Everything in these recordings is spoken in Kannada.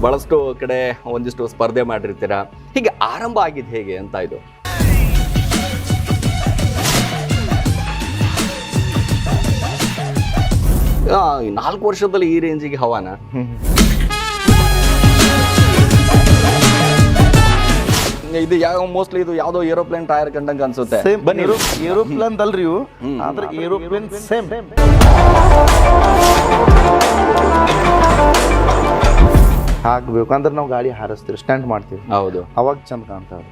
ಬಹಳಷ್ಟು ಕಡೆ ಒಂದಿಷ್ಟು ಸ್ಪರ್ಧೆ ಮಾಡಿರ್ತೀರಾ, ಹೀಗೆ ಆರಂಭ ಆಗಿದ್ದು ಹೇಗೆ ಅಂತ ಇದು? ಈ 4 ವರ್ಷದಲ್ಲಿ ಈ ರೇಂಜಿಗೆ ಹವಾನ? ಇದು ಯಾವ ಮೋಸ್ಟ್ಲಿ ಇದು ಯಾವುದೋ ಏರೋಪ್ಲೇನ್ ಟೈರ್ ಕಂಡಂಗೆ ಅನ್ಸುತ್ತೆ. ಬನ್ನಿ, ಏರೋಪ್ಲೇನ್ ಅಲ್ರಿ ಇವು, ಆದ್ರೆ ಏರೋಪ್ಲೇನ್ ಸೇಮ್ ಹಾಕ್ಬೇಕು ಅಂದ್ರೆ ನಾವು ಗಾಡಿ ಹಾರಿಸ್ತೀವಿ, ಸ್ಟ್ಯಾಂಡ್ ಮಾಡ್ತೀವಿ. ಹೌದು, ಅವಾಗ ಚಂದ ಕಾಣ್ತಾವೆ.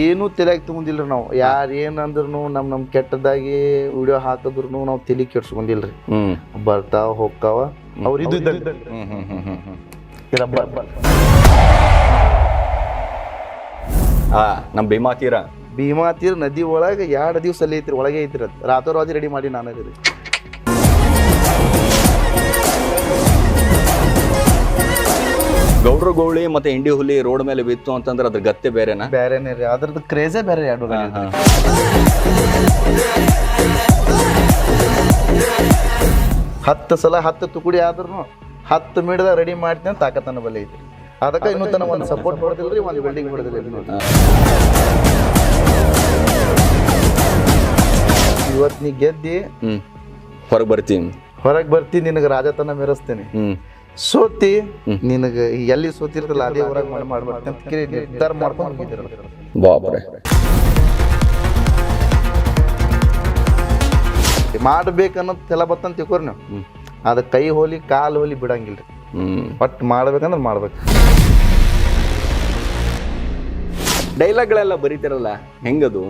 ಏನು ತಲೆಯಾಗಿ ತಗೊಂಡಿಲ್ರಿ ನಾವು. ಯಾರು ಏನಂದ್ರು ನಮ್ ಕೆಟ್ಟದಾಗಿ ವಿಡಿಯೋ ಹಾಕಿದ್ರು ನಾವು ತಲೆ ಕೆಡ್ಸ್ಕೊಂಡಿಲ್ರಿ. ಬರ್ತಾವ ಹೋಗ್ತಾವ ಅವ್ರ ಇದು ನಮ್ ಭೀಮಾ ತೀರ ನದಿ ಒಳಗೆ 2 ದಿವಸ ಅಲ್ಲಿ ಐತ್ರಿ, ಒಳಗೆ ಐತ್ರಿ. ಅದು ರಾತ್ರೋರಾಜಿ ರೆಡಿ ಮಾಡಿ ನಾನು ರೀ. ಗೌಡ್ರ ಗೌಳಿ ಮತ್ತೆ ಇಂಡಿ ಹುಲಿ ರೋಡ್ ಮೇಲೆ ಬಿತ್ತು ಅಂತಂದ್ರೆ ಅದ್ರ ಗತ್ತೆ ಬೇರೆನಾ? ಬೇರೆನೇ ರೀ, ಅದ್ರದ್ದು ಕ್ರೇಜೇ ಬೇರೆ. 10 ಸಲ 10 ತುಕುಡಿ ಆದ್ರೂ 10 ಮಿನಿಟ್ದಾಗ ರೆಡಿ ಮಾಡ್ತೀನಿ ಅಂತ ತಾಕತ್ತನ ಬಲ್ಲಿ ಐತಿ. ಅದಕ್ಕೆ ಇನ್ನೂ ತನಕ ಒಂದು ಸಪೋರ್ಟ್ ಹೊಡೆದಿಲ್ರಿ, ಒಂದು ಬಿಲ್ಡಿಂಗ್ ಹೊಡೆದಿಲ್ಲ. ಇವತ್ತು ನೀ ಗೆದ್ದಿ ಹೊರಗೆ ಬರ್ತೀನಿ, ನಿನಗೆ ರಾಜತನ ಮೆರೆಸ್ತೇನೆ. ಸೋತಿ ನಿನಗೆ ಎಲ್ಲಿ ಸೋತಿರ್ತಲ್ಲ ಅದೇ ಹೊರಗೆ ಮಾಡ್ಬಾರ್ದು ಅಂತ ಕೇಳಿ ನಿರ್ಧಾರ ಮಾಡ್ಕೊಂಡು ಹೋಗಿದ್ದೀರಲ್ಲ. ಮಾಡ್ಬೇಕನ್ನೋದು ತೆಲ ಬತ್ತಂತ ತಿಳ್ಕೊರಿ ನೀವು. ಅದ ಕೈ ಹೋಲಿ ಕಾಲು ಹೋಲಿ ಬಿಡಂಗಿಲ್ರಿ. ಬಟ್ ಮಾಡ್ಬೇಕಂದ್ರೆ ಮಾಡ್ಬೇಕು. ಡೈಲಾಗ್ಗಳೆಲ್ಲ ಬರೀತಿರಲ್ಲ, ಹೆಂಗದು?